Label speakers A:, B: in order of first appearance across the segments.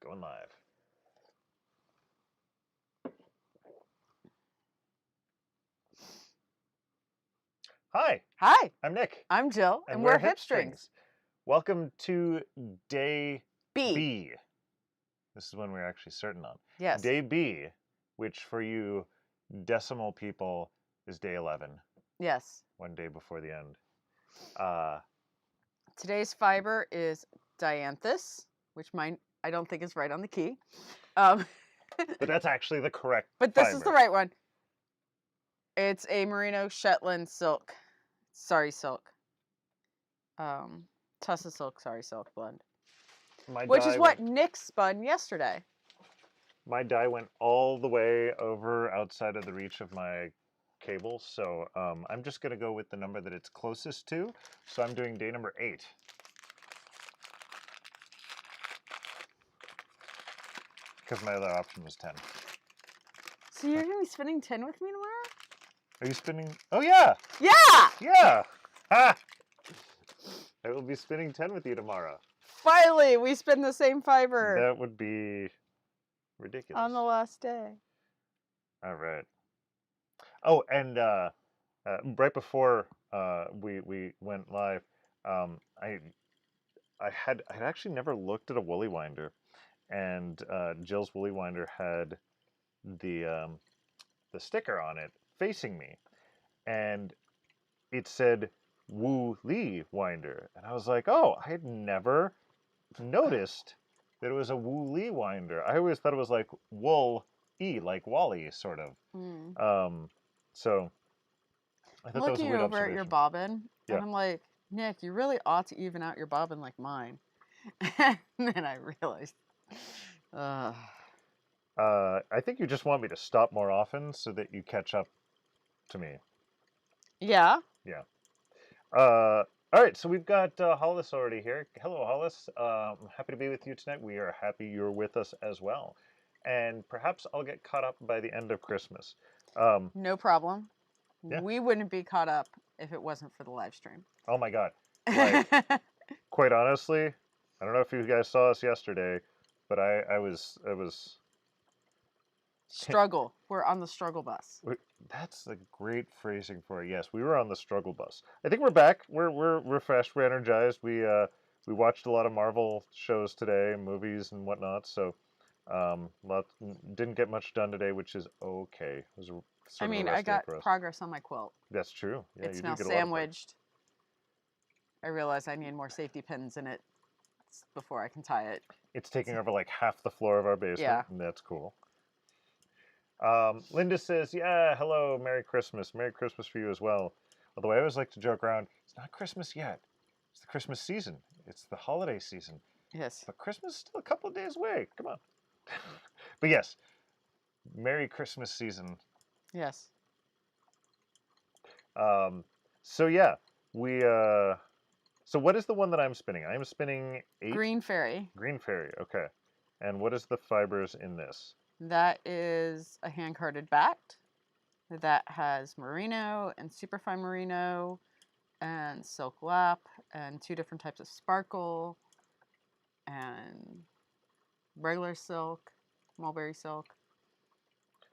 A: Going live. Hi.
B: Hi.
A: I'm Nick.
B: I'm Jill,
A: and
B: we're HipStrings.
A: Welcome to Day
B: B.
A: This is one we're actually certain on.
B: Yes.
A: Day B, which for you decimal people is day 11.
B: Yes.
A: One day before the end.
B: Today's fiber is dianthus, which I don't think is right on the key. But
A: that's actually the correct
B: But this is the right one. It's a merino Shetland silk. Silk. Tussa silk, silk blend. Which is what Nick spun yesterday.
A: My die went all the way over outside of the reach of my cable, so I'm just going to go with the number that it's closest to. So I'm doing day number 8. Because my other option was 10.
B: So you're going to be spinning 10 with me tomorrow?
A: Are you spinning? Oh, yeah!
B: Yeah!
A: Yeah! Ha! I will be spinning 10 with you tomorrow.
B: Finally, we spin the same fiber.
A: That would be ridiculous.
B: On the last day.
A: All right. Oh, and right before we went live, I had actually never looked at a woolly winder, and Jill's woolly winder had the sticker on it facing me, and it said Woo Lee winder, and I was like, oh, I had never noticed that it was a Woo Lee winder. I always thought it was like Wool E, like Wally, sort of. So I thought that was a weird
B: over at your bobbin,
A: yeah.
B: And I'm like, Nick, you really ought to even out your bobbin like mine. And then I realized,
A: I think you just want me to stop more often so that you catch up to me.
B: Yeah.
A: Yeah. All right, so we've got Hollis already here. Hello, Hollis. Happy to be with you tonight. We are happy you're with us as well. And perhaps I'll get caught up by the end of Christmas.
B: No problem.
A: Yeah.
B: We wouldn't be caught up if it wasn't for the live stream.
A: Oh my God. Like, quite honestly, I don't know if you guys saw us yesterday, but I was
B: struggle. We're on the struggle bus.
A: That's the great phrasing for it. Yes, we were on the struggle bus. I think we're back. We're refreshed. We're energized. We watched a lot of Marvel shows today, movies and whatnot. So, didn't get much done today, which is okay. It was
B: I got progress on my quilt.
A: That's true. Yeah,
B: it's now sandwiched. I realize I need more safety pins in it before I can tie it.
A: It's taking over like half the floor of our basement.
B: Yeah.
A: And that's cool. Linda says, yeah, hello, Merry Christmas. Merry Christmas for you as well. Although I always like to joke around, it's not Christmas yet. It's the Christmas season. It's the holiday season.
B: Yes.
A: But Christmas is still a couple of days away. Come on. But yes, Merry Christmas season.
B: Yes.
A: So yeah, so what is the one that I'm spinning? I'm spinning 8.
B: Green Fairy.
A: Green Fairy, okay. And what is the fibers in this?
B: That is a hand-carded backed. That has merino and superfine merino and silk lap and 2 different types of sparkle and regular silk, mulberry silk.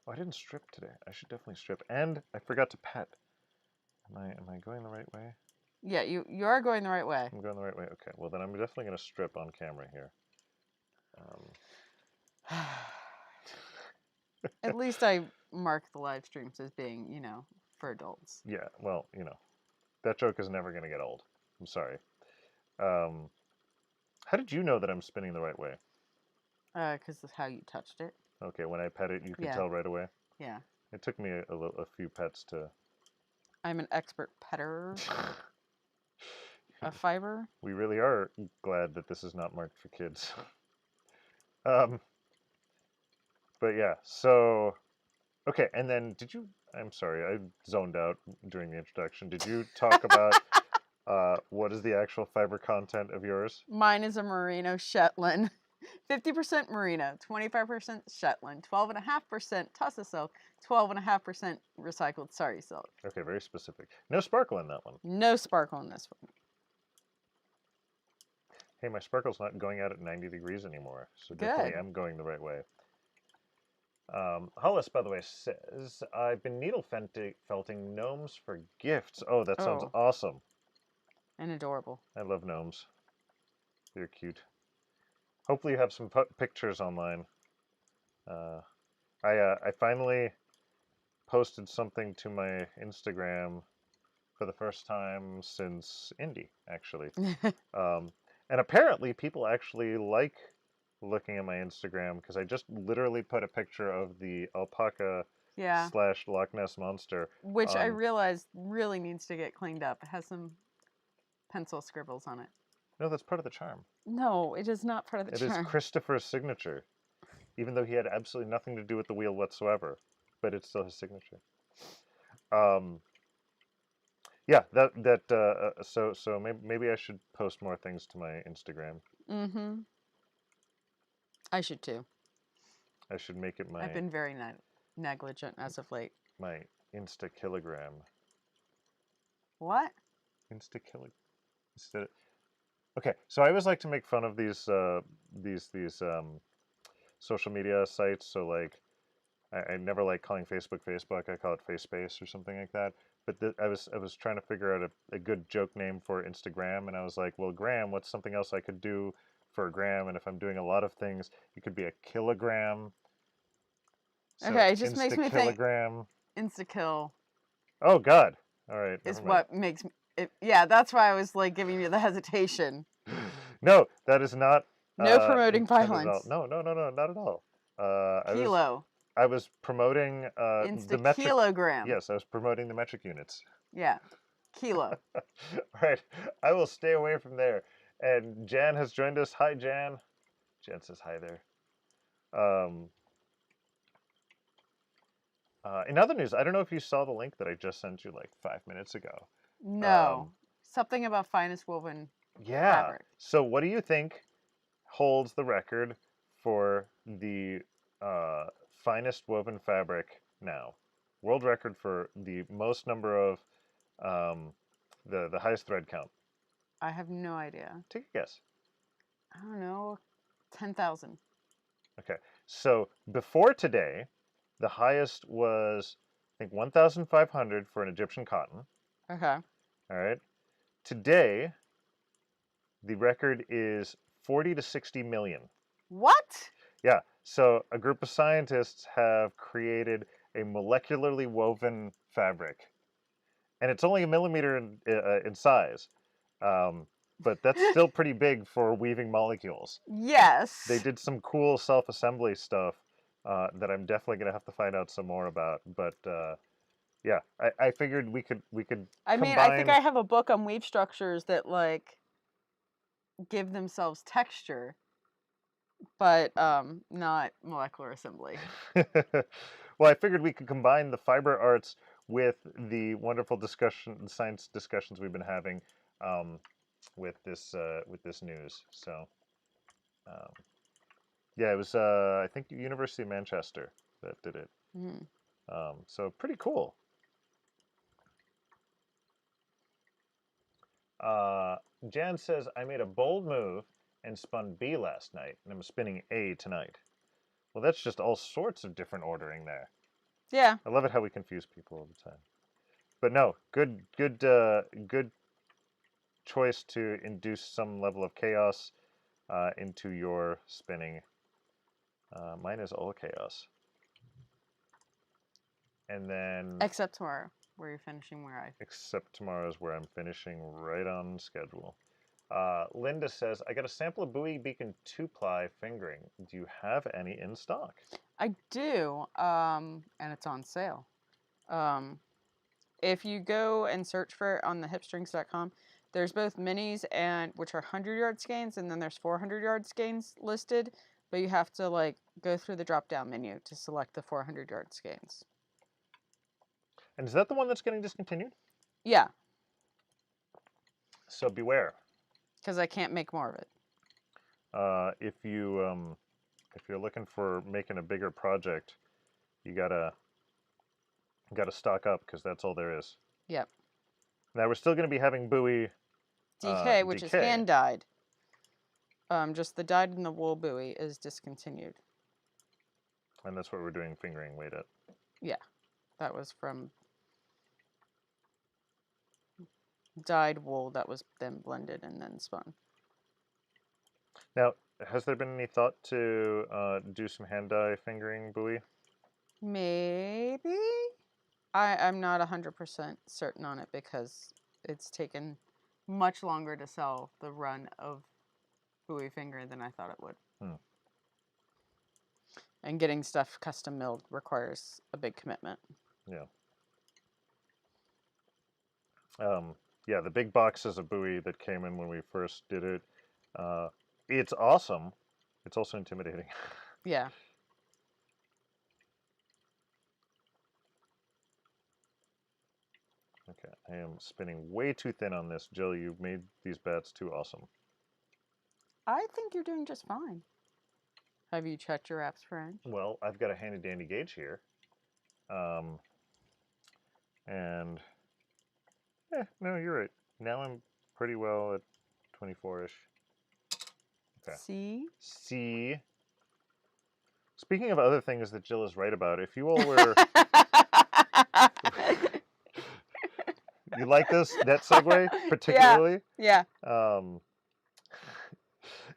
A: Oh, I didn't strip today. I should definitely strip. And I forgot to pet. Am I going the right way?
B: Yeah, you are going the right way.
A: I'm going the right way. Okay. Well, then I'm definitely going to strip on camera here.
B: At least I mark the live streams as being, for adults.
A: Yeah. Well, that joke is never going to get old. I'm sorry. How did you know that I'm spinning the right way?
B: Because of how you touched it.
A: Okay. When I pet it, you can tell right away.
B: Yeah.
A: It took me a few pets to.
B: I'm an expert petter. A fiber.
A: We really are glad that this is not marked for kids. But yeah, so okay, and then I'm sorry, I zoned out during the introduction. Did you talk about what is the actual fiber content of yours?
B: Mine is a merino Shetland. 50% merino, 25% Shetland, 12.5% Tussa silk, 12.5% recycled sari silk.
A: Okay, very specific. No sparkle in that one.
B: No sparkle in this one.
A: Hey, my sparkle's not going out at 90 degrees anymore, so definitely
B: Good.
A: am going the right way. Hollis, by the way, says, I've been needle felting gnomes for gifts. Oh, that sounds
B: Oh,
A: awesome.
B: and adorable.
A: I love gnomes. They're cute. Hopefully you have some pictures online. Uh, I finally posted something to my Instagram for the first time since Indie, actually. Um, and apparently people actually like looking at my Instagram because I just literally put a picture of the alpaca
B: Yeah,
A: slash Loch Ness monster
B: which I
A: on.
B: realize really needs to get cleaned up. It has some pencil scribbles on it.
A: No, that's part of the charm.
B: No, it is not part of the
A: It is
B: charm.
A: Christopher's signature, even though he had absolutely nothing to do with the wheel whatsoever, but it's still his signature. Um, yeah, so maybe I should post more things to my Instagram.
B: Mm-hmm. I should too.
A: I should make it
B: I've been very negligent as of late.
A: my Insta kilogram.
B: What?
A: Insta kilogram. Okay, so I always like to make fun of these social media sites. So like, I never like calling Facebook Facebook. I call it FaceSpace or something like that. But I was trying to figure out a good joke name for Instagram, and I was like, well, Gram. What's something else I could do for a gram? And if I'm doing a lot of things, it could be a kilogram. So
B: Okay, it just makes
A: Insta
B: me think
A: kilogram.
B: insta-kill
A: Oh God. All right, never
B: is
A: mind.
B: what makes it. Yeah, that's why I was like giving you the hesitation.
A: No, that is not
B: No promoting
A: intended at all.
B: violence.
A: No, no, no, no, not at all. I was
B: Kilo.
A: I was promoting the metric.
B: Insta-kilogram.
A: Yes, I was promoting the metric units.
B: Yeah. Kilo.
A: All right, I will stay away from there. And Jan has joined us. Hi, Jan. Jan says hi there. Um, in other news, I don't know if you saw the link that I just sent you like 5 minutes ago. Um,
B: No. Something about finest woven
A: yeah.
B: fabric.
A: So, what do you think holds the record for the uh, finest woven fabric now? World record for the most number of the highest thread count.
B: I have no idea.
A: Take a guess.
B: I don't know. 10,000.
A: Okay, so before today, the highest was I think 1,500 for an Egyptian cotton.
B: Okay.
A: All right. Today, the record is 40 to 60 million.
B: What?
A: Yeah. So a group of scientists have created a molecularly woven fabric, and it's only a millimeter in size, um, but that's still pretty big for weaving molecules. They
B: Yes.
A: did some cool self-assembly stuff that I'm definitely gonna have to find out some more about. But yeah, I figured we could
B: I mean, I think
A: combine.
B: I have a book on weave structures that like give themselves texture, but not molecular assembly.
A: Well, I figured we could combine the fiber arts with the wonderful science discussions we've been having um, with this news. So um, yeah, it was I think University of Manchester that did it.
B: Mm.
A: So pretty cool. Uh, Jan says I made a bold move and spun B last night, and I'm spinning A tonight. Well, that's just all sorts of different ordering there.
B: Yeah.
A: I love it how we confuse people all the time. But no, good choice to induce some level of chaos into your spinning. Mine is all chaos. And then,
B: Except tomorrow, where you're finishing where I.
A: except tomorrow's where I'm finishing right on schedule. Linda says, I got a sample of Bowie Beacon 2-ply fingering. Do you have any in stock?
B: I do, and it's on sale. If you go and search for it on the hipstrings.com, there's both minis and which are 100-yard skeins, and then there's 400-yard skeins listed. But you have to like go through the drop-down menu to select the 400-yard skeins.
A: And is that the one that's getting discontinued?
B: Yeah,
A: So beware.
B: because I can't make more of it.
A: If you're looking for making a bigger project, you gotta stock up because that's all there is.
B: Yep.
A: Now we're still going to be having Bowie
B: DK, which is
A: DK.
B: hand dyed. Just the dyed in the wool buoy is discontinued.
A: And that's what we're doing fingering weight at.
B: Yeah, that was from dyed wool that was then blended and then spun.
A: Now, has there been any thought to do some hand dye fingering buoy?
B: Maybe. I'm not 100% certain on it because it's taken much longer to sell the run of buoy finger than I thought it would.
A: Hmm.
B: And getting stuff custom milled requires a big commitment.
A: Yeah. Yeah, the big boxes of buoy that came in when we first did it. It's awesome. It's also intimidating.
B: Yeah.
A: Okay, I am spinning way too thin on this. Jill, you made these bats too awesome.
B: I think you're doing just fine. Have you checked your apps for inch?
A: Well, I've got a handy dandy gauge here. And no, you're right. Now I'm pretty well at 24-ish. Okay.
B: See?
A: See. Speaking of other things that Jill is right about, if you all were, you like that segue particularly?
B: Yeah.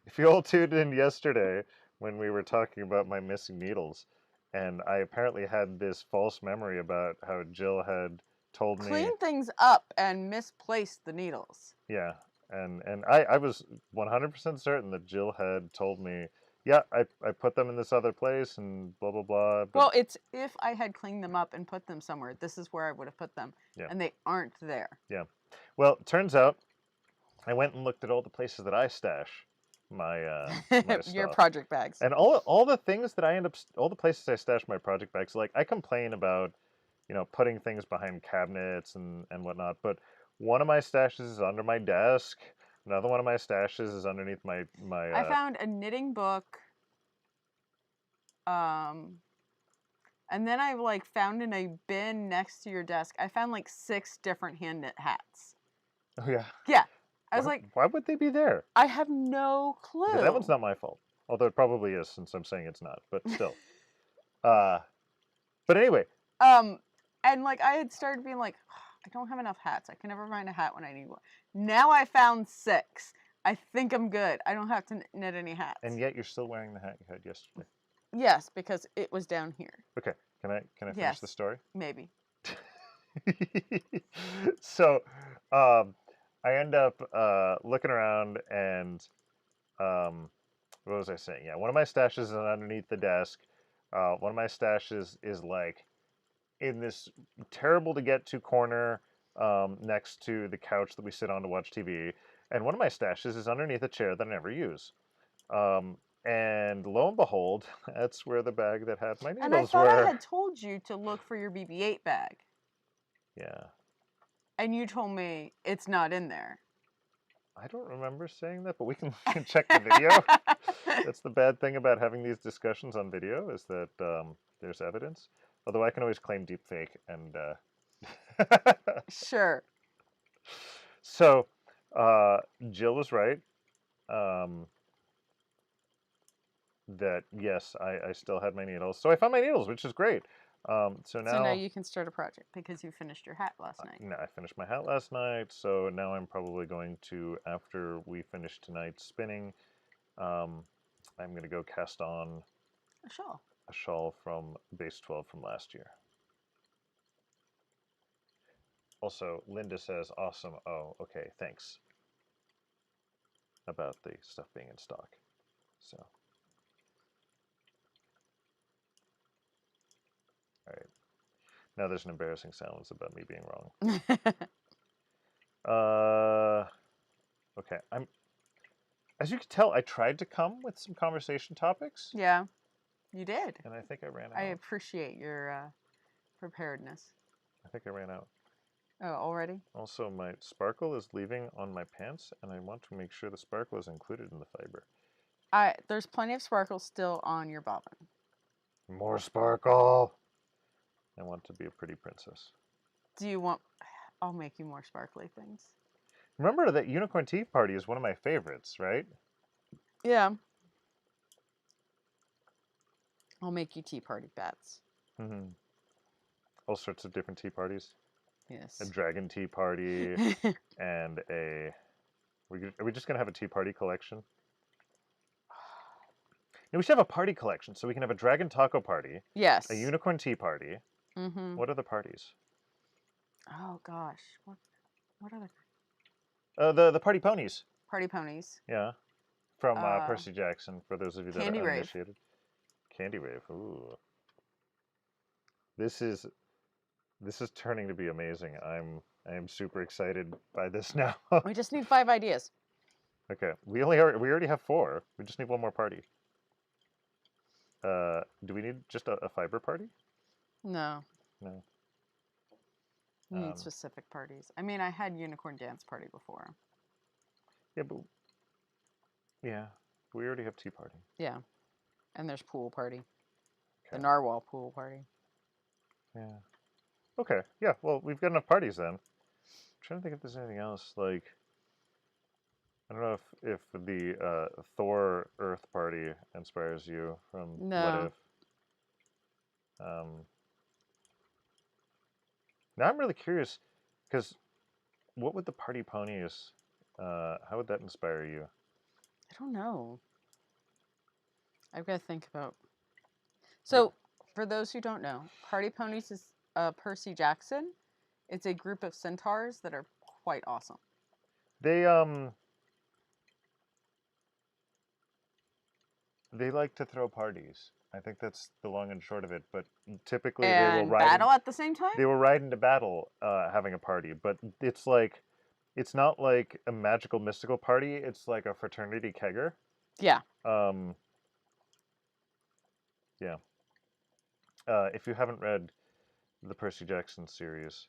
A: If you all tuned in yesterday when we were talking about my missing needles, and I apparently had this false memory about how Jill had told me,
B: Clean things up and misplaced the needles.
A: yeah, and I was 100% certain that Jill had told me, yeah, I put them in this other place and blah blah blah. But
B: Well, it's if I had cleaned them up and put them somewhere, this is where I would have put them.
A: yeah,
B: And they aren't there.
A: yeah. Well, it turns out I went and looked at all the places that I stash my
B: Your
A: stuff.
B: project bags.
A: And all the things that I end up, all the places I stash my project bags, like I complain about, putting things behind cabinets and whatnot. But one of my stashes is under my desk. Another one of my stashes is underneath my.
B: I found a knitting book. And then I found in a bin next to your desk. I found 6 different hand knit hats.
A: Oh yeah.
B: Yeah. I was like,
A: why would they be there?
B: I have no clue.
A: Okay, that one's not my fault. Although it probably is, since I'm saying it's not. But still. But anyway.
B: And I had started being like, I don't have enough hats. I can never find a hat when I need one. Now I found 6. I think I'm good. I don't have to knit any hats.
A: And yet you're still wearing the hat you had yesterday.
B: Yes, because it was down here.
A: Okay. Can I finish the story?
B: Maybe.
A: So, I end up looking around and what was I saying? Yeah, one of my stashes is underneath the desk. One of my stashes is in this terrible to get to corner next to the couch that we sit on to watch TV. And one of my stashes is underneath a chair that I never use. And lo and behold, that's where the bag that had my needles
B: And I thought
A: were.
B: I had told you to look for your BB-8 bag.
A: Yeah.
B: And you told me it's not in there.
A: I don't remember saying that, but we can check the video. That's the bad thing about having these discussions on video, is that there's evidence. Although I can always claim deepfake and.
B: Sure.
A: So, Jill was right. That yes, I still had my needles. So I found my needles, which is great. So
B: now you can start a project because you finished your hat last night.
A: No, I finished my hat last night, so now I'm probably going to, after we finish tonight's spinning, I'm going to go cast on
B: a shawl.
A: A shawl from Base12 from last year. Also, Linda says, awesome. Oh, okay, thanks. About the stuff being in stock. So. All right. Now there's an embarrassing silence about me being wrong. Okay. As you can tell, I tried to come with some conversation topics.
B: Yeah, you did.
A: And I think I ran out.
B: I appreciate your preparedness.
A: I think I ran out.
B: Oh, already?
A: Also, my sparkle is leaving on my pants, and I want to make sure the sparkle is included in the fiber.
B: There's plenty of sparkle still on your bobbin.
A: More sparkle! I want to be a pretty princess.
B: Do you want... I'll make you more sparkly things.
A: Remember that Unicorn Tea Party is one of my favorites, right?
B: Yeah. I'll make you tea party bats.
A: Mm-hmm. All sorts of different tea parties. A
B: Yes.
A: dragon tea party and a. Are we just gonna have a tea party collection? No, we should have a party collection so we can have a dragon taco party, a
B: Yes.
A: unicorn tea party.
B: Mm-hmm.
A: What are the parties?
B: Oh gosh. What other
A: The party ponies.
B: party ponies?
A: Yeah, from
B: Uh,
A: Percy Jackson. For those of you that are
B: Candy Rave.
A: uninitiated, Candy Rave. Ooh, this is this is turning to be amazing. I am super excited by this now.
B: We just need 5 ideas.
A: Okay, we already have 4. We just need one more party. Do we need just a fiber party?
B: No.
A: No.
B: We need specific parties. I mean, I had unicorn dance party before.
A: Yeah, but yeah, we already have tea party.
B: Yeah. And there's pool party. The
A: Okay.
B: narwhal pool party.
A: Yeah. Okay. Yeah. Well, we've got enough parties then. I'm trying to think if there's anything else. Like, I don't know if the Thor Earth party inspires you from What
B: No.
A: If. Now I'm really curious because what would the party ponies? How would that inspire you?
B: I don't know. I've got to think about. So, for those who don't know, Party Ponies is Percy Jackson. It's a group of centaurs that are quite awesome.
A: They they like to throw parties. I think that's the long and short of it. But typically
B: And battle at the same time?
A: they will ride into battle having a party. But it's like it's not like a magical mystical party. It's like a fraternity kegger.
B: Yeah.
A: Um, yeah. If you haven't read the Percy Jackson series,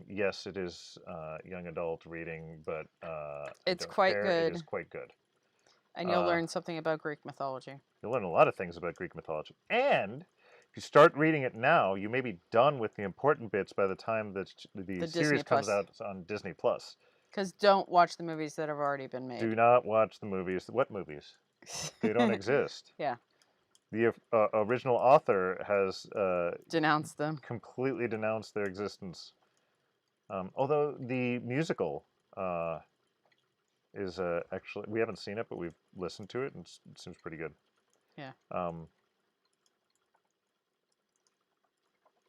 A: yes, it is young adult reading, but I
B: It's
A: don't
B: quite
A: care. It is
B: good.
A: quite good.
B: And you'll
A: Uh,
B: learn something about Greek mythology.
A: you'll learn a lot of things about Greek mythology. And if you start reading it now, you may be done with the important bits by the time that the
B: The
A: series
B: Disney
A: comes
B: Plus.
A: out on Disney Plus.
B: Because don't watch the movies that have already been made.
A: Do not watch the movies. What movies? They don't exist.
B: Yeah.
A: The original author has
B: Denounce them.
A: completely denounced their existence. Although the musical is actually, we haven't seen it, but we've listened to it, and it seems pretty good.
B: Yeah.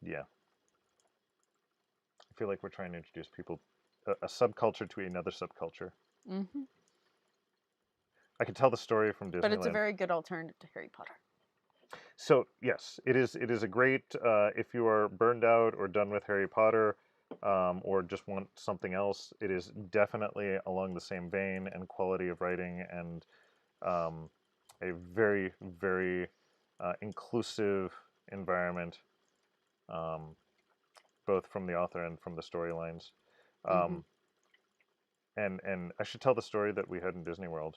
A: Yeah. I feel like we're trying to introduce people, a subculture to another subculture.
B: Mm-hmm.
A: I can tell the story from
B: But it's a
A: Disneyland.
B: very good alternative to Harry Potter.
A: So yes, it is. It is a great if you are burned out or done with Harry Potter, or just want something else. It is definitely along the same vein and quality of writing, and a very very inclusive environment, both from the author and from the storylines.
B: Mm-hmm.
A: And I should tell the story that we had in Disney World.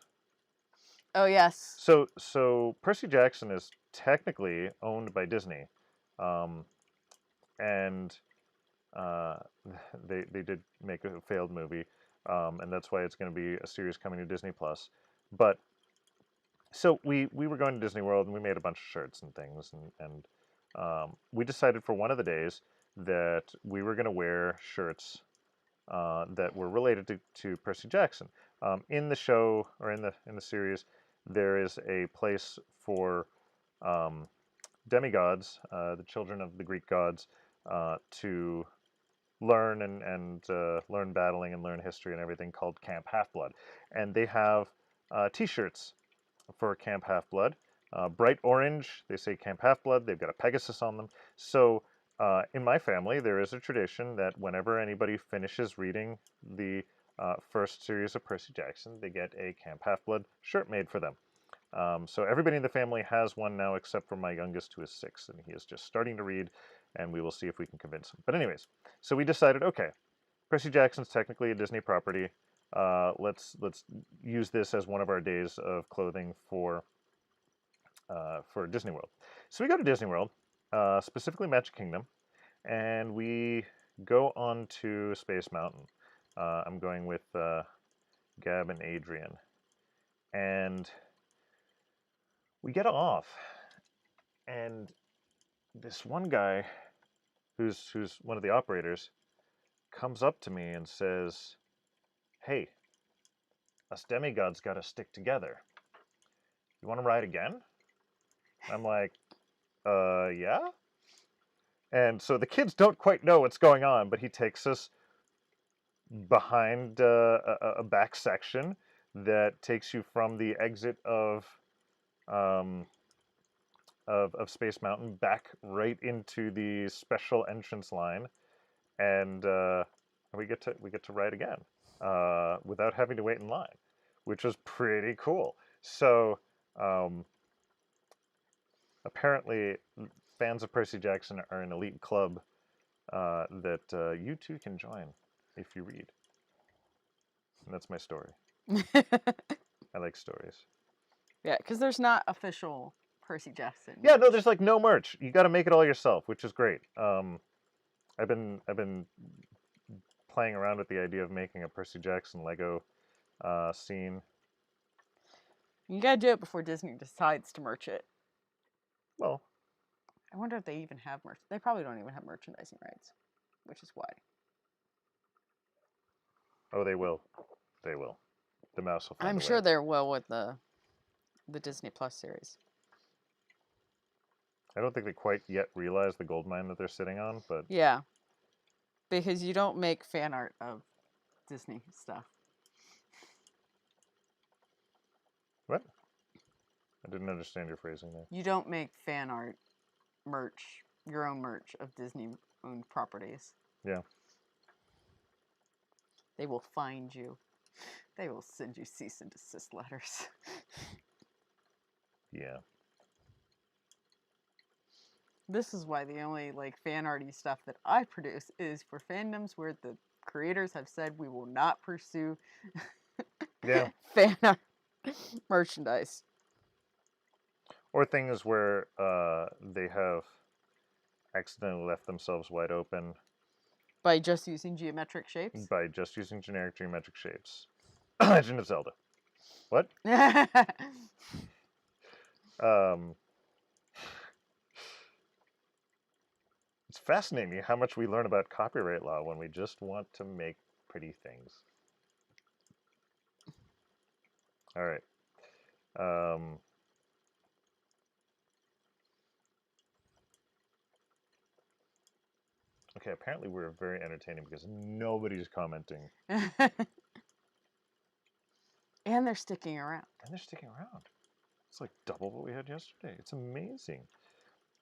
B: Oh, yes.
A: So Percy Jackson is technically owned by Disney, um, and uh, they did make a failed movie, and that's why it's going to be a series coming to Disney Plus. But so we were going to Disney World and we made a bunch of shirts and things, and we decided for one of the days that we were going to wear shirts that were related to Percy Jackson. In the show or in the series, there is a place for um, demigods, the children of the Greek gods, to learn and learn battling and learn history and everything called Camp Half Blood, and they have T-shirts for Camp Half Blood. Bright orange, they say Camp Half Blood. They've got a Pegasus on them. So in my family, there is a tradition that whenever anybody finishes reading the first series of Percy Jackson, they get a Camp Half Blood shirt made for them. So everybody in the family has one now, except for my youngest, who is 6, and he is just starting to read, and we will see if we can convince him. But anyways, so we decided, okay, Percy Jackson's technically a Disney property. Let's use this as one of our days of clothing for Disney World. So we go to Disney World, specifically Magic Kingdom, and we go on to Space Mountain. I'm going with Gab and Adrian, and We get off, and this one guy, who's one of the operators, comes up to me and says, "Hey, us demigods got to stick together. You want to ride again?" I'm like, yeah. And so the kids don't quite know what's going on, but he takes us behind a back section that takes you from the exit um, of Space Mountain back right into the special entrance line, and we get to ride again without having to wait in line, which was pretty cool. So apparently, fans of Percy Jackson are an elite club that you too can join if you read. And that's my story. I like stories.
B: Yeah, because there's not official Percy Jackson.
A: Yeah, no,
B: merch.
A: there's like no merch. You got to make it all yourself, which is great. I've been playing around with the idea of making a Percy Jackson Lego scene.
B: You gotta do it before Disney decides to merch it.
A: Well,
B: I wonder if they even have merch. They probably don't even have merchandising rights, which is why.
A: oh, they will. They will. The mouse will find
B: I'm
A: a
B: sure
A: way.
B: they're well with the Disney Plus series.
A: I don't think they quite yet realize the gold mine that they're sitting on, but
B: Yeah, because you don't make fan art of Disney stuff.
A: what? I didn't understand your phrasing there.
B: You don't make fan art merch, your own merch of Disney-owned properties.
A: Yeah.
B: They will find you. They will send you cease and desist letters.
A: Yeah.
B: This is why the only like fan arty stuff that I produce is for fandoms where the creators have said we will not pursue
A: Yeah.
B: fan art merchandise.
A: Or things where they have accidentally left themselves wide open
B: By just using geometric shapes.
A: by just using generic geometric shapes. Legend of Zelda. What? Um, it's fascinating how much we learn about copyright law when we just want to make pretty things. All right. Okay, apparently we're very entertaining because nobody's commenting.
B: And they're sticking around.
A: And they're sticking around. It's like double what we had yesterday. It's amazing.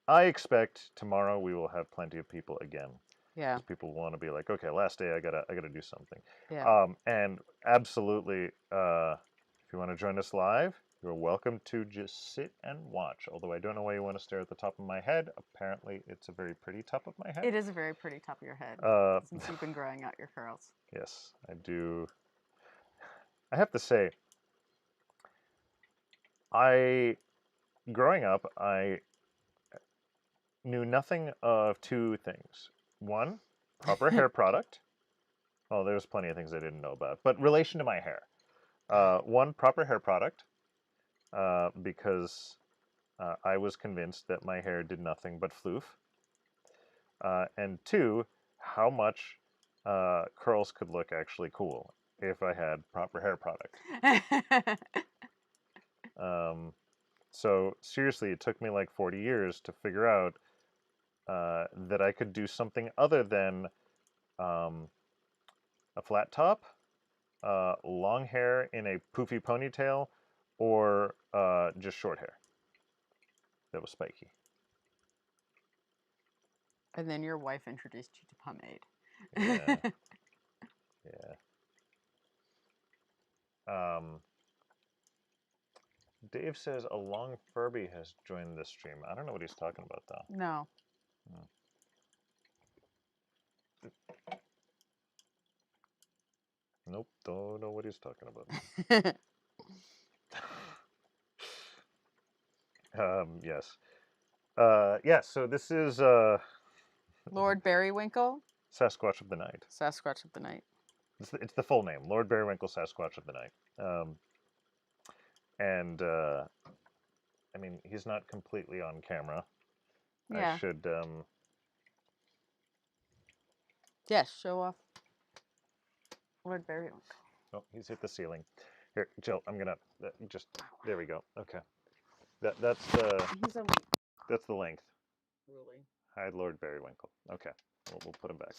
A: I expect tomorrow we will have plenty of people again.
B: Yeah.
A: Because people want to be like, okay, last day I gotta do something.
B: Yeah.
A: And absolutely, if you want to join us live, you're welcome to just sit and watch. Although I don't know why you want to stare at the top of my head. Apparently, it's a very pretty top of my head.
B: It is a very pretty top of your head since you've been growing out your curls.
A: Yes, I do. I have to say, growing up, I knew nothing of two things. One, proper hair product. Well, there's plenty of things I didn't know about, but relation to my hair. One, proper hair product, because I was convinced that my hair did nothing but floof. And two, how much curls could look actually cool if I had proper hair product. So seriously, it took me like 40 years to figure out that I could do something other than a flat top, long hair in a poofy ponytail, or just short hair that was spiky.
B: And then your wife introduced you to pomade.
A: Yeah. Yeah. Dave says a long Furby has joined the stream. I don't know what he's talking about, though.
B: No.
A: Nope, don't know what he's talking about. Yes. Yeah, so this is
B: Lord Berrywinkle?
A: Sasquatch of the Night.
B: Sasquatch of the Night.
A: It's the full name, Lord Berrywinkle Sasquatch of the Night. And I mean, he's not completely on camera. I
B: Yeah.
A: should,
B: Yes, show off Lord Barrymore.
A: oh, he's hit the ceiling. Here, Jill, I'm gonna, just, there we go. Okay. That's
B: He's a
A: the length.
B: really.
A: Hi, Lord Barrywinkle. Okay. We'll put him back.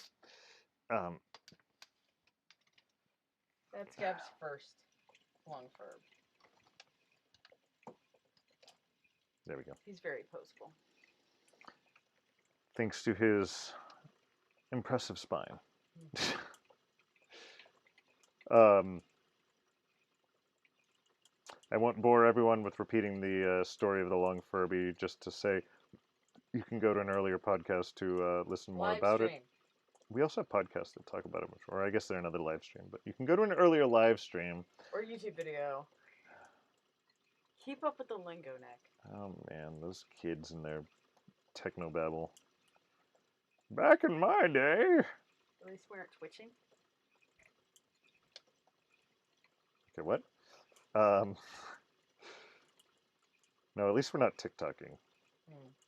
B: That's Gab's first long fur.
A: There we go.
B: He's very posable.
A: Thanks to his impressive spine. I won't bore everyone with repeating the story of the long Furby, just to say you can go to an earlier podcast to listen more about it. We also have podcasts that talk about it much more. Or I guess they're another live stream, but you can go to an earlier live stream.
B: Or YouTube video. Keep up with the lingo, Nick.
A: Oh man, those kids and their technobabble. Back in my day.
B: At least we're twitching.
A: Okay, what? No, at least we're not TikToking.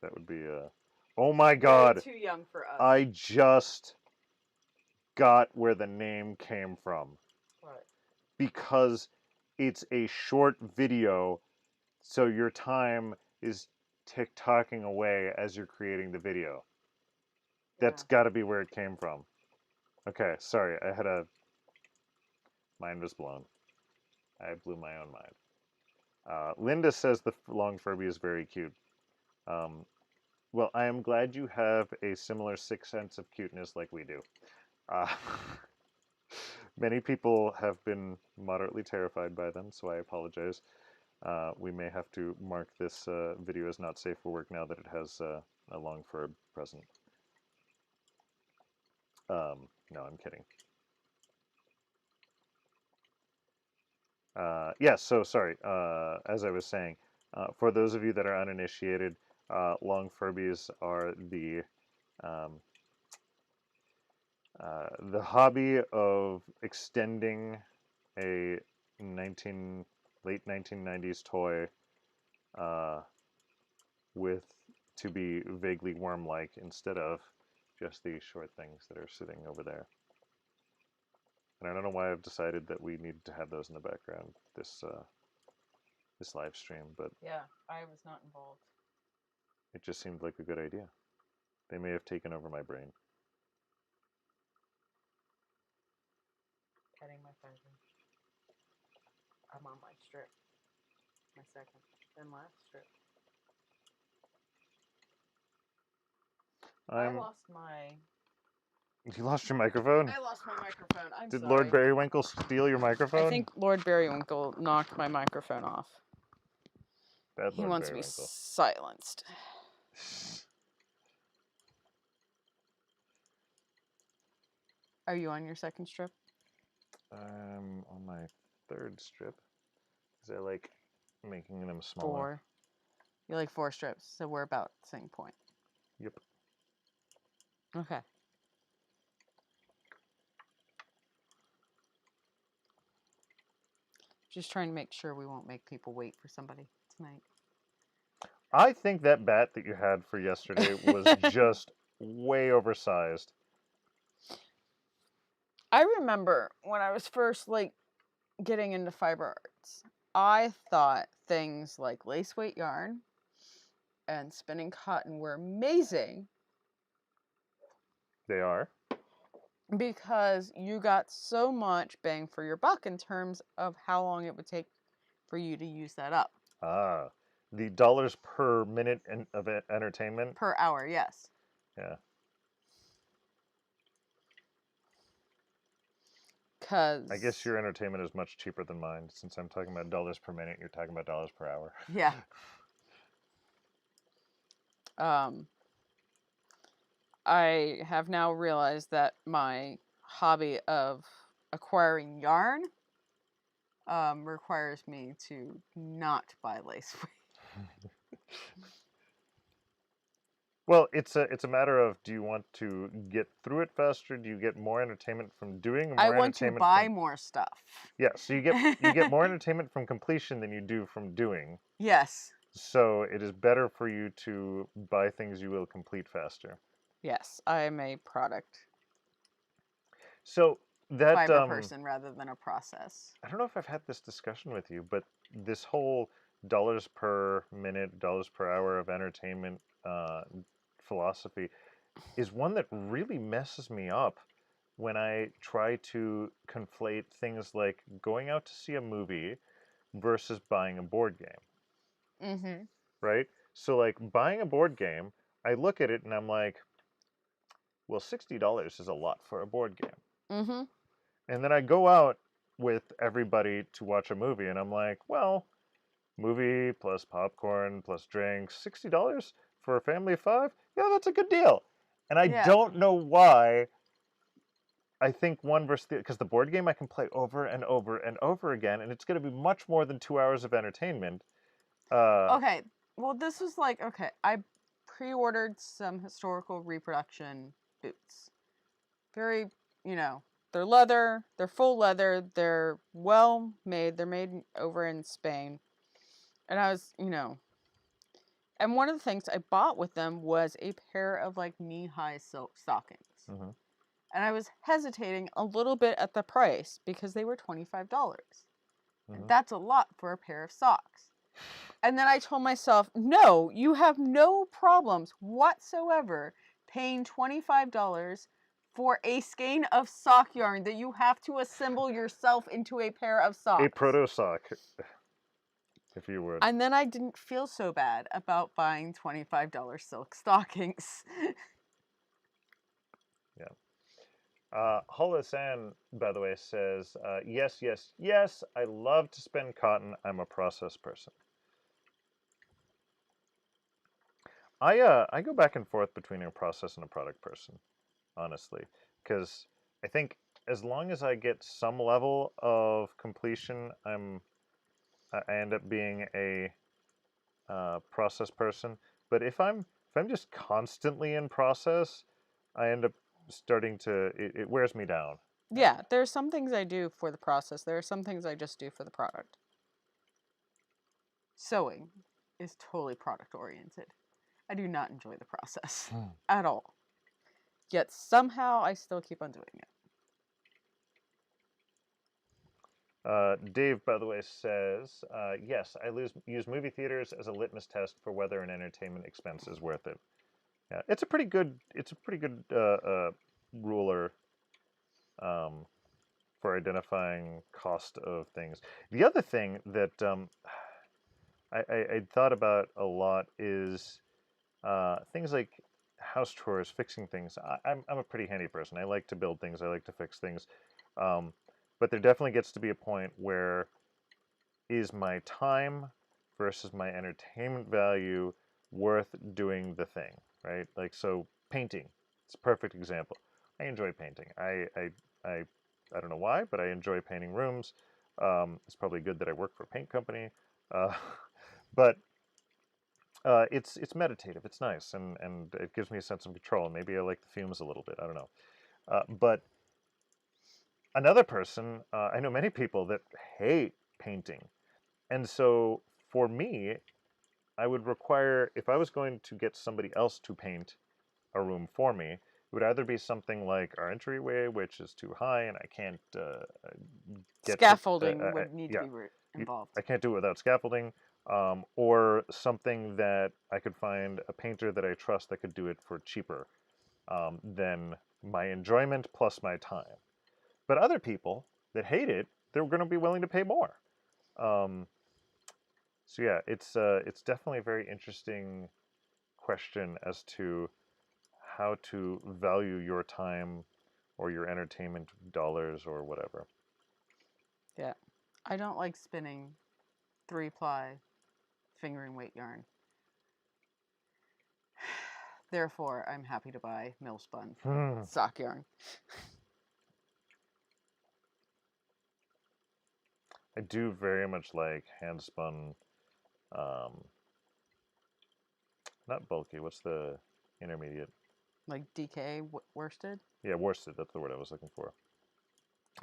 A: That would be oh my god.
B: Way too young for us.
A: I just got where the name came from.
B: What?
A: Because it's a short video, so your time is TikToking away as you're creating the video. That's got to be where it came from. Okay, sorry, mind was blown. I blew my own mind. Linda says the long Furby is very cute. Well, I am glad you have a similar sixth sense of cuteness like we do. Many people have been moderately terrified by them, so I apologize. We may have to mark this video as not safe for work now that it has a long fur present. No, I'm kidding. Yes, so sorry. As I was saying, for those of you that are uninitiated, long Furbies are the hobby of extending a late 1990s toy with to be vaguely worm-like instead of just these short things that are sitting over there. And I don't know why I've decided that we need to have those in the background this live stream, but
B: yeah, I was not involved.
A: it just seemed like a good idea. They may have taken over my brain.
B: Petting my pheasant. I'm on my strip. My second, then last strip. I lost my.
A: You lost your microphone?
B: I lost my microphone. I'm
A: Did
B: sorry.
A: Lord Barrywinkle steal your microphone?
B: I think Lord Barrymore knocked my microphone off.
A: Bad
B: He
A: Lord
B: wants to be
A: Barrymore.
B: silenced. Are you on your second strip?
A: I'm on my third strip because I like making them smaller.
B: 4. You like 4 strips, so we're about the same point.
A: Yep.
B: Okay. Just trying to make sure we won't make people wait for somebody tonight.
A: I think that bat that you had for yesterday was just way oversized.
B: I remember when I was first getting into fiber arts, I thought things like lace weight yarn and spinning cotton were amazing.
A: They are.
B: Because you got so much bang for your buck in terms of how long it would take for you to use that up.
A: Ah, the dollars per minute of entertainment?
B: Per hour, yes.
A: Yeah.
B: Because
A: I guess your entertainment is much cheaper than mine. Since I'm talking about dollars per minute, you're talking about dollars per hour.
B: Yeah. I have now realized that my hobby of acquiring yarn requires me to not buy lace weight.
A: Well, it's a matter of, do you want to get through it faster? Do you get more entertainment from doing? More
B: I want to
A: entertainment
B: buy
A: from...
B: more stuff.
A: Yeah, so you get more entertainment from completion than you do from doing.
B: Yes.
A: So it is better for you to buy things you will complete faster.
B: Yes, I am a product
A: So that
B: fiber person rather than a process.
A: I don't know if I've had this discussion with you, but this whole dollars per minute, dollars per hour of entertainment philosophy is one that really messes me up when I try to conflate things like going out to see a movie versus buying a board game,
B: Mm-hmm.
A: right? So, like buying a board game, I look at it and I'm like, well, $60 is a lot for a board game.
B: Mm-hmm.
A: And then I go out with everybody to watch a movie and I'm like, well, movie plus popcorn plus drinks, $60 for a family of five? Yeah, that's a good deal. And I
B: Yeah.
A: don't know why I think one versus the because the board game I can play over and over and over again, and it's going to be much more than 2 hours of entertainment. Uh,
B: Okay. Well, this was like, okay, I pre-ordered some historical reproduction boots. Very, you know, they're leather, they're full leather, they're well made. They're made over in Spain. And I was, and one of the things I bought with them was a pair of like knee-high silk stockings.
A: mhm.
B: And I was hesitating a little bit at the price because they were $25. And
A: Mhm.
B: that's a lot for a pair of socks. And then I told myself, no, you have no problems whatsoever paying $25 for a skein of sock yarn that you have to assemble yourself into a pair of
A: A
B: socks.
A: proto sock, if you would.
B: And then I didn't feel so bad about buying $25 silk stockings.
A: Yeah. Holosan, by the way, says, yes, yes, yes, I love to spend cotton. I'm a process person. I go back and forth between a process and a product person, honestly, because I think as long as I get some level of completion, I end up being a process person. But if I'm just constantly in process, I end up starting to it wears me down.
B: Yeah, there are some things I do for the process. There are some things I just do for the product. Sewing is totally product oriented. I do not enjoy the process at all. Yet somehow I still keep on doing it.
A: Dave, by the way, says, yes, use movie theaters as a litmus test for whether an entertainment expense is worth it. Yeah, it's a pretty good ruler um, for identifying cost of things. The other thing that I thought about a lot is things like house chores, fixing things. I'm a pretty handy person. I like to build things. I like to fix things. Um, but there definitely gets to be a point where is my time versus my entertainment value worth doing the thing, right? Like so, painting. It's a perfect example. I enjoy painting. I I don't know why, but I enjoy painting rooms. It's probably good that I work for a paint company, uh, but it's meditative. It's nice, and it gives me a sense of control. And maybe I like the fumes a little bit. I don't know. But another person, I know many people that hate painting, and so for me, I would require if I was going to get somebody else to paint a room for me, it would either be something like our entryway, which is too high and I can't get to.
B: Scaffolding would need to
A: Yeah,
B: be involved.
A: I can't do it without scaffolding, or something that I could find a painter that I trust that could do it for cheaper than my enjoyment plus my time. But other people that hate it, they're going to be willing to pay more. Um, so yeah, it's definitely a very interesting question as to how to value your time or your entertainment dollars or whatever.
B: Yeah. I don't like spinning 3-ply fingering weight yarn. Therefore, I'm happy to buy mill spun
A: Hmm.
B: sock yarn.
A: I do very much like hand spun, um, not bulky. What's the intermediate?
B: Like DK worsted.
A: Yeah, worsted. That's the word I was looking for.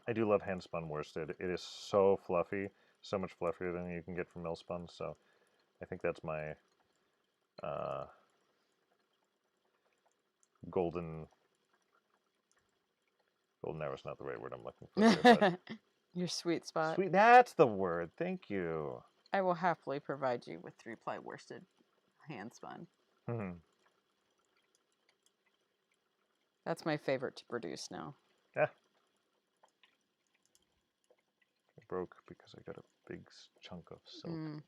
A: I do love hand spun worsted. It is so fluffy, so much fluffier than you can get from mill spun. So I think that's my golden hour is not the right word I'm looking for there, but
B: Your sweet spot.
A: sweet, that's the word. Thank you.
B: I will happily provide you with 3-ply worsted hand spun. That's my favorite to produce now.
A: Yeah. It broke because I got a big chunk of silk.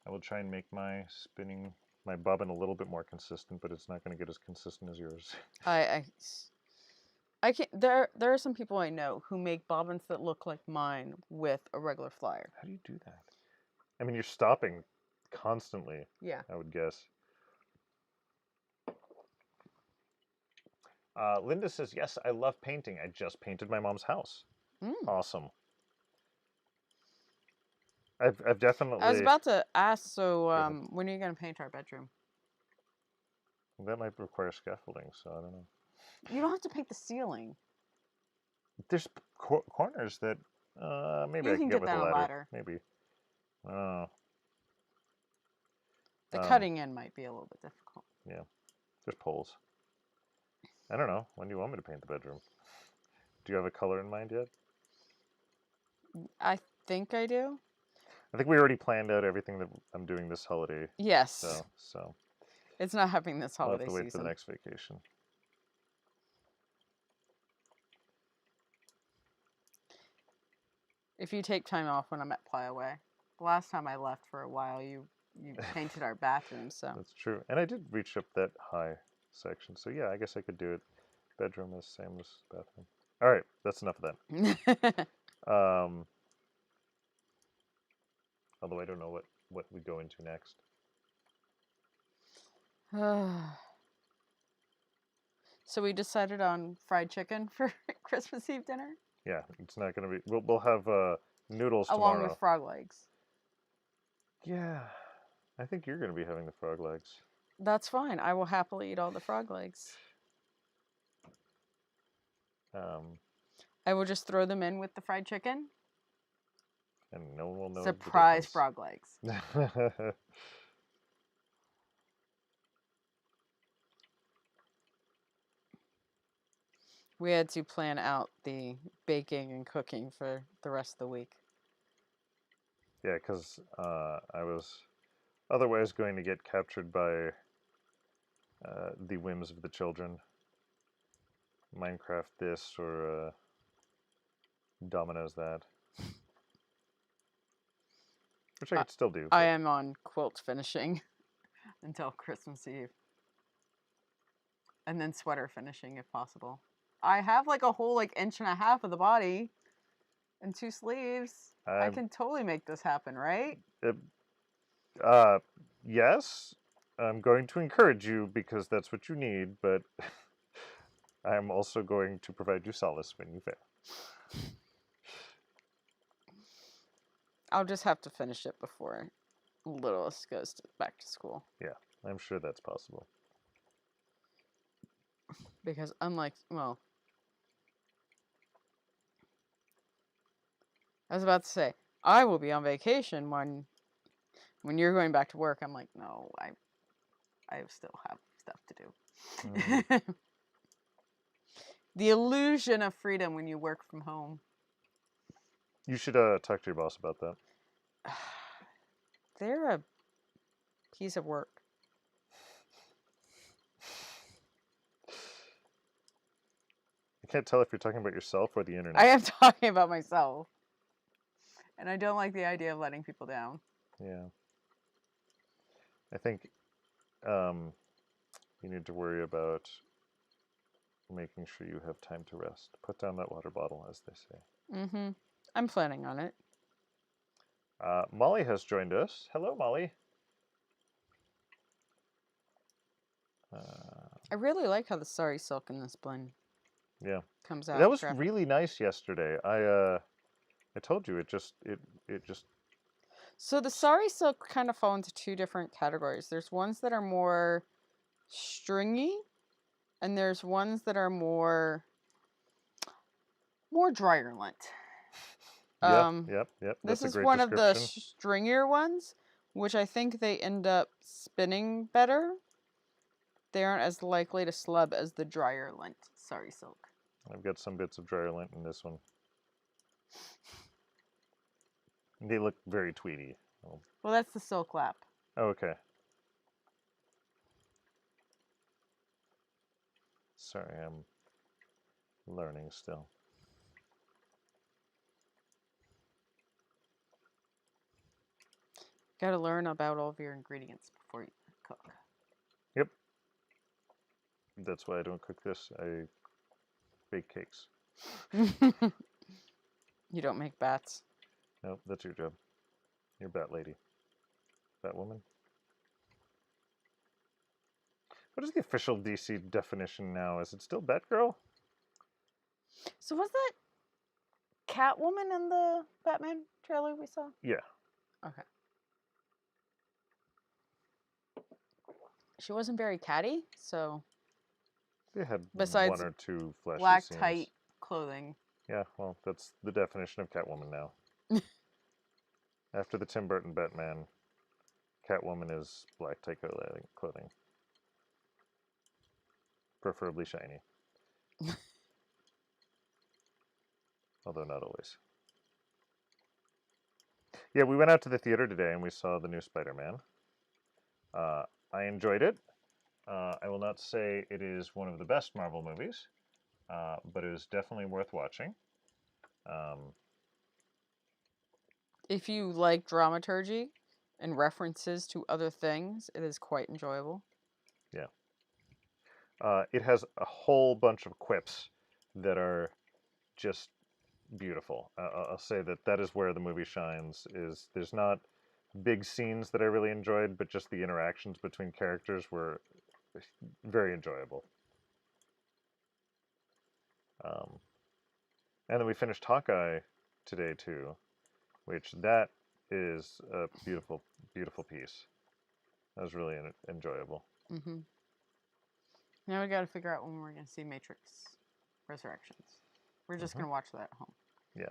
A: I will try and make my bobbin a little bit more consistent, but it's not going to get as consistent as yours.
B: I can't. There are some people I know who make bobbins that look like mine with a regular flyer.
A: How do you do that? I mean, you're stopping constantly.
B: Yeah.
A: I would guess. Linda says, yes, I love painting. I just painted my mom's house. Awesome. I've definitely...
B: I was about to ask, so when are you going to paint our bedroom?
A: That might require scaffolding, so I don't know.
B: You don't have to paint the ceiling.
A: There's corners that maybe
B: You
A: I can get with
B: that
A: a ladder.
B: ladder.
A: Maybe. Oh.
B: The cutting in might be a little bit difficult.
A: Yeah. There's poles. I don't know. When do you want me to paint the bedroom? Do you have a color in mind yet?
B: I think I do.
A: I think we already planned out everything that I'm doing this holiday.
B: Yes.
A: So
B: it's not happening this holiday
A: season. I'll have to wait
B: season.
A: for the next vacation.
B: If you take time off when I'm at Plyaway. The last time I left for a while, you painted our bathroom, so.
A: That's true. And I did reach up that high section. So yeah, I guess I could do it. Bedroom is same as bathroom. All right, that's enough of that. Although I don't know what we go into next.
B: So we decided on fried chicken for Christmas Eve dinner?
A: Yeah, it's not going to be... We'll have noodles
B: along
A: tomorrow.
B: with frog legs.
A: Yeah, I think you're going to be having the frog legs.
B: That's fine. I will happily eat all the frog legs. I will just throw them in with the fried chicken.
A: And no one will know.
B: Surprise frog legs. We had to plan out the baking and cooking for the rest of the week.
A: Yeah, because I was otherwise going to get captured by the whims of the children. Minecraft this or Domino's that. Which I could still do.
B: I am on quilt finishing until Christmas Eve. And then sweater finishing if possible. I have like a whole 1.5 inches of the body and 2 sleeves. I can totally make this happen, right?
A: Yes. I'm going to encourage you because that's what you need, but I'm also going to provide you solace when you fail.
B: I'll just have to finish it before littlest goes back to school.
A: Yeah, I'm sure that's possible.
B: Because unlike, well, I was about to say, I will be on vacation when you're going back to work. I'm like, no, I still have stuff to do. The illusion of freedom when you work from home.
A: You should talk to your boss about that.
B: They're a piece of work.
A: I can't tell if you're talking about yourself or the internet.
B: I am talking about myself. And I don't like the idea of letting people down.
A: Yeah. I think you need to worry about making sure you have time to rest. Put down that water bottle, as they say.
B: Mm-hmm. I'm planning on it.
A: Molly has joined us. Hello, Molly.
B: I really like how the sari silk in this blend comes out.
A: That was really nice yesterday. I told you it just.
B: So the sari silk kind of fall into 2 different categories. There's ones that are more stringy, and there's ones that are more dryer lint.
A: Yeah,
B: Um,
A: yep.
B: this
A: That's a
B: is
A: great
B: one of the
A: description.
B: stringier ones, which I think they end up spinning better. They aren't as likely to slub as the drier lint. Sorry, Silk.
A: I've got some bits of dryer lint in this one. They look very tweedy. Oh,
B: Well, that's the Silk Lap.
A: okay. Sorry, I'm learning still.
B: Got to learn about all of your ingredients before you cook.
A: Yep. That's why I don't cook this. I bake cakes.
B: You don't make bats.
A: Nope, that's your job. You're bat lady. Bat woman. What is the official DC definition now? Is it still Batgirl?
B: So was that Catwoman in the Batman trailer we saw?
A: Yeah.
B: Okay. She wasn't very catty, so
A: They had one
B: besides
A: or two flashy
B: black
A: scenes.
B: tight clothing.
A: Yeah, well, that's the definition of Catwoman now. After the Tim Burton Batman, Catwoman is black tight clothing. Preferably shiny. Although not always. Yeah, we went out to the theater today and we saw the new Spider-Man. I enjoyed it. I will not say it is one of the best Marvel movies, but it is definitely worth watching.
B: If you like dramaturgy and references to other things, it is quite enjoyable.
A: Yeah. It has a whole bunch of quips that are just beautiful. I'll say that is where the movie shines. Is there's not big scenes that I really enjoyed, but just the interactions between characters were very enjoyable. And then we finished Hawkeye today too, which that is a beautiful, beautiful piece. That was really enjoyable.
B: Mm-hmm. Now we got to figure out when we're going to see Matrix Resurrections. We're just going to watch that at home.
A: Yeah.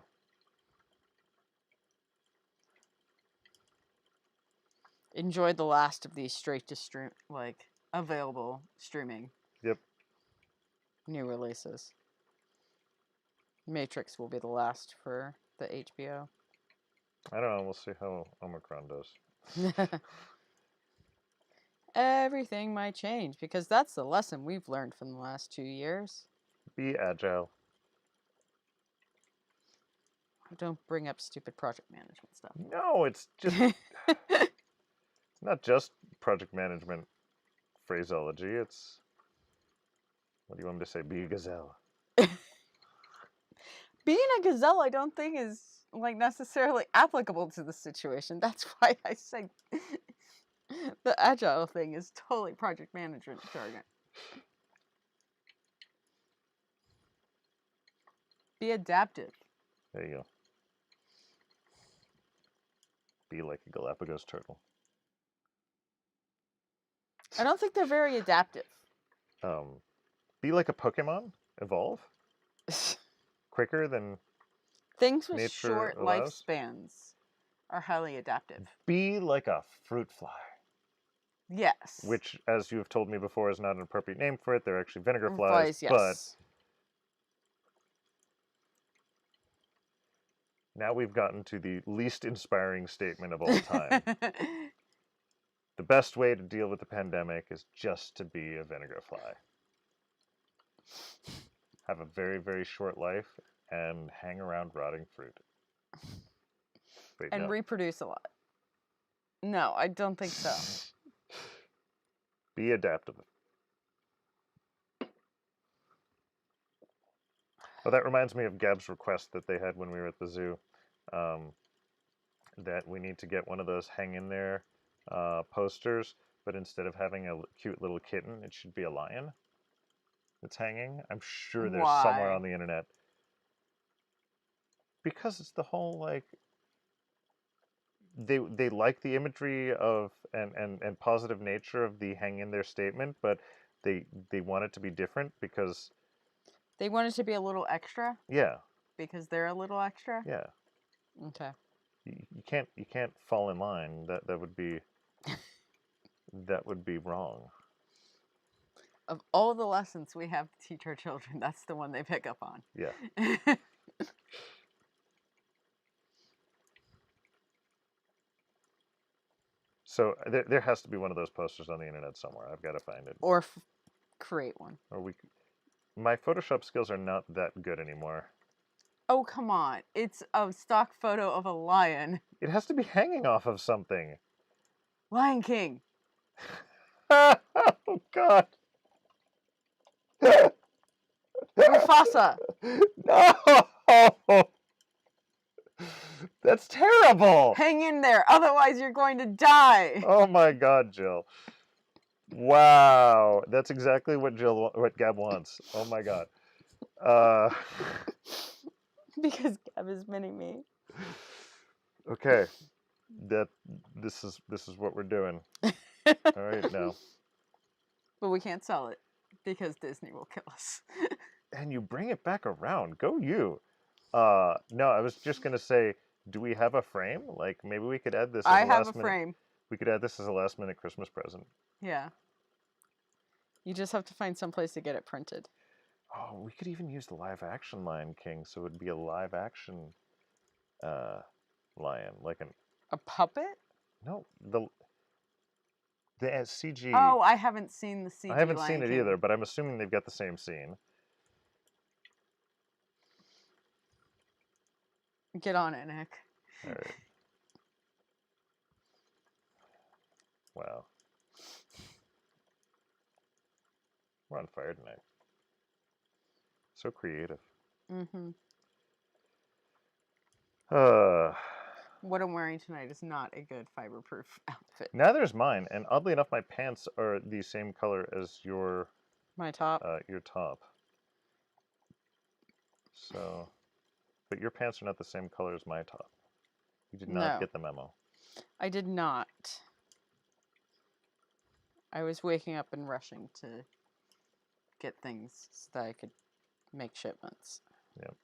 B: Enjoyed the last of these straight to stream, like available streaming.
A: Yep.
B: New releases. Matrix will be the last for the HBO.
A: I don't know. We'll see how Omicron does.
B: Everything might change because that's the lesson we've learned from the last 2 years.
A: Be agile.
B: Don't bring up stupid project management stuff.
A: No, it's just it's not just project management phraseology. It's what do you want me to say? Be a gazelle.
B: Being a gazelle, I don't think is like necessarily applicable to the situation. That's why I say the agile thing is totally project management jargon. Be adaptive.
A: There you go. Be like a Galapagos turtle.
B: I don't think they're very adaptive.
A: Be like a Pokemon. Evolve quicker than
B: Things with
A: nature
B: short
A: allows.
B: lifespans are highly adaptive.
A: Be like a fruit fly.
B: Yes.
A: Which, as you have told me before, is not an appropriate name for it. They're actually vinegar flies,
B: Flies, yes.
A: but now we've gotten to the least inspiring statement of all time. The best way to deal with the pandemic is just to be a vinegar fly. Have a very, very short life and hang around rotting fruit. Wait,
B: And
A: no.
B: reproduce a lot. No, I don't think so.
A: Be adaptive. Oh, that reminds me of Gab's request that they had when we were at the zoo. That we need to get one of those hang in there posters, but instead of having a cute little kitten, it should be a lion that's hanging. I'm sure there's somewhere on the internet. Because it's the whole like they like the imagery of and positive nature of the hang in there statement, but they want it to be different because
B: they want it to be a little extra.
A: Yeah.
B: Because they're a little extra.
A: Yeah.
B: Okay.
A: You can't fall in line. That would be wrong.
B: Of all the lessons we have to teach our children, that's the one they pick up on.
A: Yeah. So there has to be one of those posters on the internet somewhere. I've got to find it.
B: Or create one.
A: Or my Photoshop skills are not that good anymore.
B: Oh, come on. It's a stock photo of a lion.
A: It has to be hanging off of something.
B: Lion King.
A: Oh God.
B: Mufasa.
A: No. That's terrible.
B: Hang in there, otherwise you're going to die.
A: Oh my God, Jill. Wow, that's exactly what Gab wants. Oh my God.
B: Because Gab is mini me.
A: Okay, this is what we're doing. All right now.
B: But we can't sell it because Disney will kill us.
A: And you bring it back around. Go you. No, I was just gonna say, do we have a frame? Like maybe we could add this as
B: I
A: a
B: have a
A: last minute.
B: frame.
A: We could add this as a last minute Christmas present.
B: Yeah. You just have to find some place to get it printed.
A: Oh, we could even use the live action Lion King, so it'd be a live action lion, like
B: a puppet?
A: No, the CG.
B: Oh, I haven't seen the CG.
A: I haven't
B: Lion
A: seen it
B: King.
A: either, but I'm assuming they've got the same scene.
B: Get on it, Nick.
A: All right. Wow. We're on fire tonight. So creative.
B: Mm-hmm.
A: What
B: I'm wearing tonight is not a good fiber-proof outfit.
A: Neither is mine, and oddly enough, my pants are the same color as your
B: top.
A: Your top. So, but your pants are not the same color as my top. You did not get the memo.
B: I did not. I was waking up and rushing to get things so that I could make shipments.
A: Yep.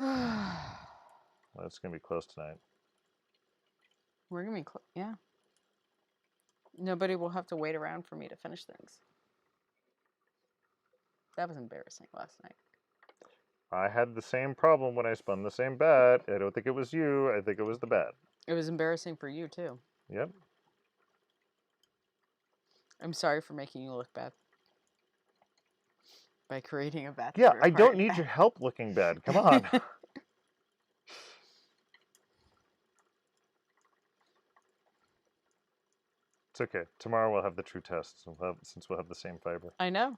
A: Well, it's going to be close tonight.
B: We're going to be yeah. Nobody will have to wait around for me to finish things. That was embarrassing last night.
A: I had the same problem when I spun the same bat. I don't think it was you. I think it was the bat.
B: It was embarrassing for you, too.
A: Yep.
B: I'm sorry for making you look bad. By creating a bat.
A: Yeah, I don't need your help looking bad. Come on. It's okay. Tomorrow we'll have the true test, since we'll have the same fiber.
B: I know.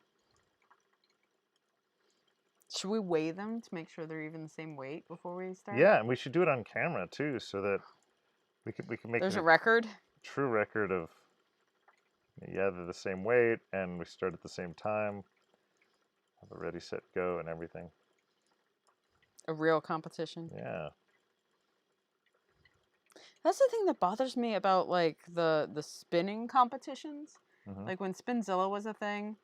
B: Should we weigh them to make sure they're even the same weight before we start?
A: Yeah, and we should do it on camera too, so that we can make
B: There's a record?
A: True record of, yeah, they're the same weight, and we start at the same time. Have a ready, set, go, and everything.
B: A real competition?
A: Yeah.
B: That's the thing that bothers me about like the spinning competitions.
A: Mm-hmm.
B: Like when Spinzilla was a thing.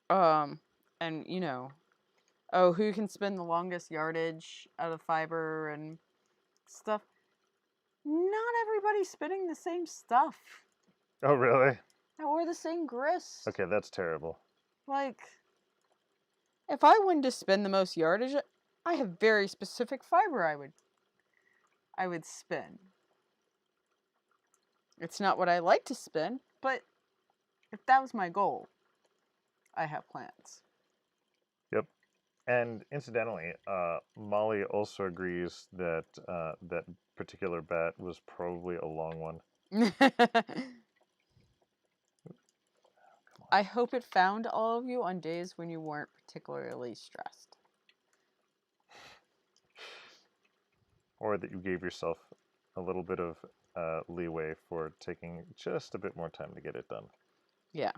B: And you know, oh, who can spin the longest yardage out of fiber and stuff. Not everybody's spinning the same stuff.
A: Oh, really?
B: Or the same grist.
A: Okay, that's terrible.
B: Like, if I wanted to spin the most yardage, I have very specific fiber I would spin. It's not what I like to spin, but if that was my goal, I have plans.
A: Yep. And incidentally, Molly also agrees that that particular bat was probably a long one.
B: I hope it found all of you on days when you weren't particularly stressed.
A: Or that you gave yourself a little bit of leeway for taking just a bit more time to get it done.
B: Yeah.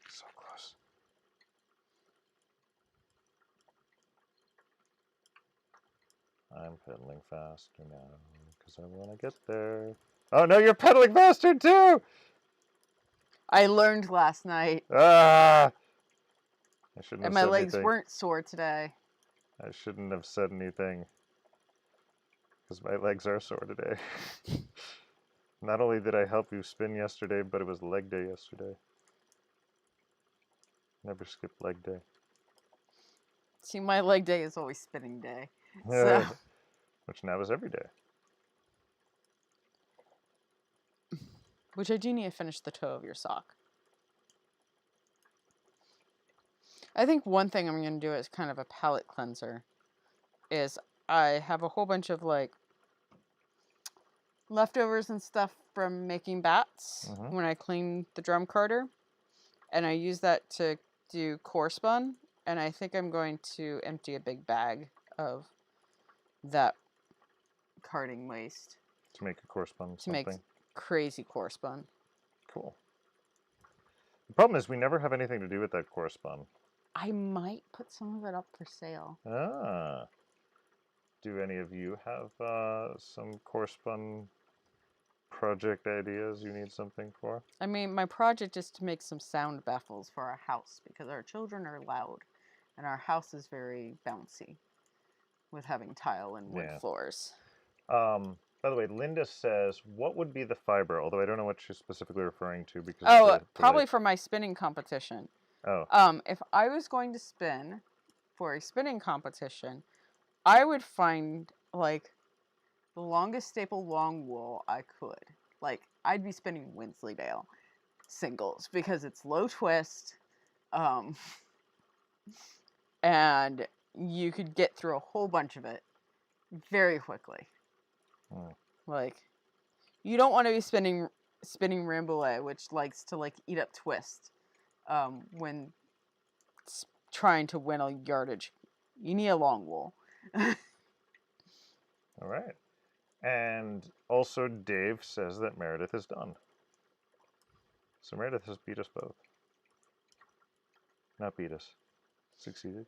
A: So close. I'm pedaling faster now because because I want to get there. Oh no, you're pedaling faster too!
B: I learned last night.
A: Ah! I shouldn't
B: And
A: have
B: my
A: said
B: legs
A: anything.
B: weren't sore today.
A: I shouldn't have said anything. Because my legs are sore today. Not only did I help you spin yesterday, but it was leg day yesterday. Never skip leg day.
B: See, my leg day is always spinning day. So,
A: which now is every day.
B: which I do need to finish the toe of your sock. I think one thing I'm going to do as kind of a palate cleanser is I have a whole bunch of like leftovers and stuff from making bats when I clean the drum carder. And I use that to do core spun. And I think I'm going to empty a big bag of that carding waste.
A: To make a core spun
B: to make crazy core spun.
A: Cool. The problem is we never have anything to do with that core spun.
B: I might put some of it up for sale.
A: Ah. Do any of you have some core spun project ideas you need something for?
B: I mean, my project is to make some sound baffles for our house because our children are loud and our house is very bouncy with having tile and wood floors.
A: By the way, Linda says, what would be the fiber? Although I don't know what she's specifically referring to because
B: probably for my spinning competition.
A: Oh.
B: If I was going to spin for a spinning competition, I would find like the longest staple long wool I could. Like I'd be spinning Wensleydale singles because it's low twist, and you could get through a whole bunch of it very quickly. Like, you don't want to be spinning Rambouillet, which likes to like eat up twist when trying to win a yardage. You need a long wool.
A: All right. And also Dave says that Meredith is done. So Meredith has beat us both. Not beat us. Succeeded.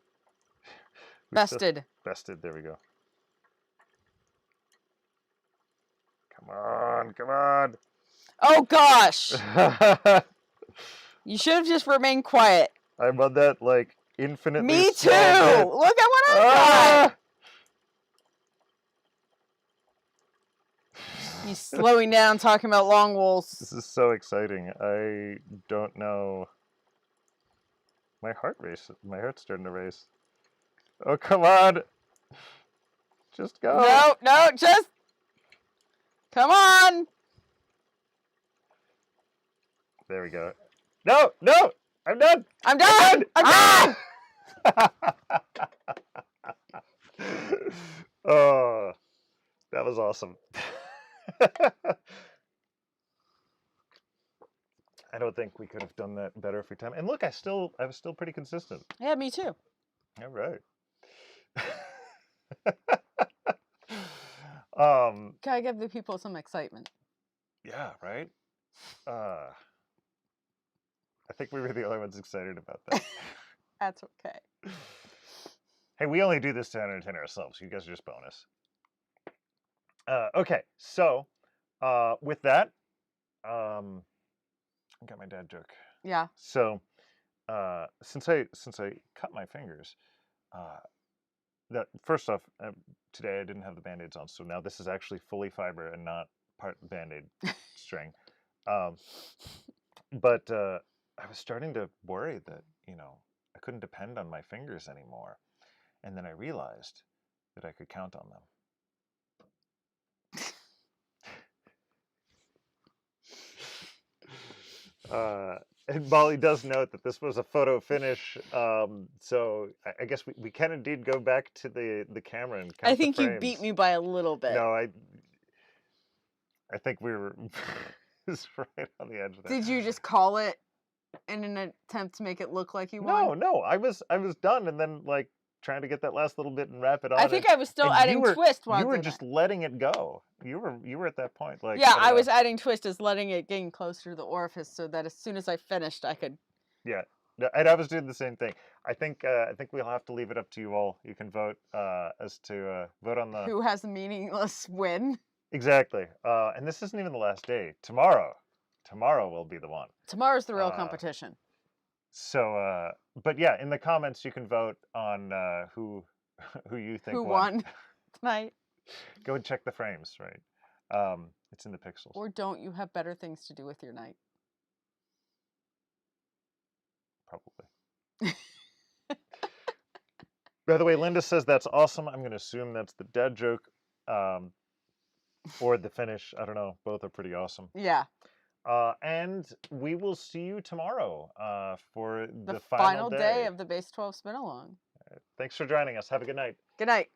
B: Bested.
A: Bested, there we go. Come on, come on.
B: Oh gosh! You should have just remained quiet.
A: I'm on that like infinitely.
B: Me too! Look at what I got! He's slowing down talking about long wools.
A: This is so exciting. I don't know. My heart's starting to race. Oh, come on. Just go.
B: No, just come on.
A: There we go. No, I'm done.
B: I'm done.
A: Oh, that was awesome. I don't think we could have done that better every time. And look, I was still pretty consistent.
B: Yeah, me too.
A: All right.
B: Gotta give the people some excitement.
A: Yeah, right? I think we were the only ones excited about that.
B: That's okay.
A: Hey, we only do this to entertain ourselves. You guys are just bonus. Okay, so with that, I got my dad joke.
B: Yeah.
A: So since I cut my fingers, that first off, today I didn't have the band-aids on, so now this is actually fully fiber and not part band-aid string. But I was starting to worry that I couldn't depend on my fingers anymore, and then I realized that I could count on them. And Molly does note that this was a photo finish, so I guess we can indeed go back to the camera and count
B: I think
A: the
B: you
A: frames.
B: beat me by a little bit.
A: No, I think we were just right on the edge of that.
B: Did you just call it in an attempt to make it look like you won?
A: No, I was done, and then like trying to get that last little bit and wrap it on.
B: I think I was still adding twist while
A: you were just letting it go. You were at that point, like
B: I was adding twist as letting it getting closer to the orifice, so that as soon as I finished, I could.
A: Yeah, and I was doing the same thing. I think we'll have to leave it up to you all. You can vote as to vote on the
B: who has a meaningless win.
A: Exactly. And this isn't even the last day. Tomorrow will be the one.
B: Tomorrow's the real
A: Uh,
B: competition.
A: so, but yeah, in the comments you can vote on who who you
B: Who
A: think won.
B: won tonight?
A: Go and check the frames, right? It's in the pixels.
B: Or don't you have better things to do with your night?
A: Probably. By the way, Linda says that's awesome. I'm going to assume that's the dad joke, or the finish. I don't know. Both are pretty awesome.
B: Yeah.
A: And we will see you tomorrow for
B: The
A: the final
B: final day
A: day.
B: of the Base 12 Spinalong.
A: Thanks for joining us. Have a good night.
B: Good night.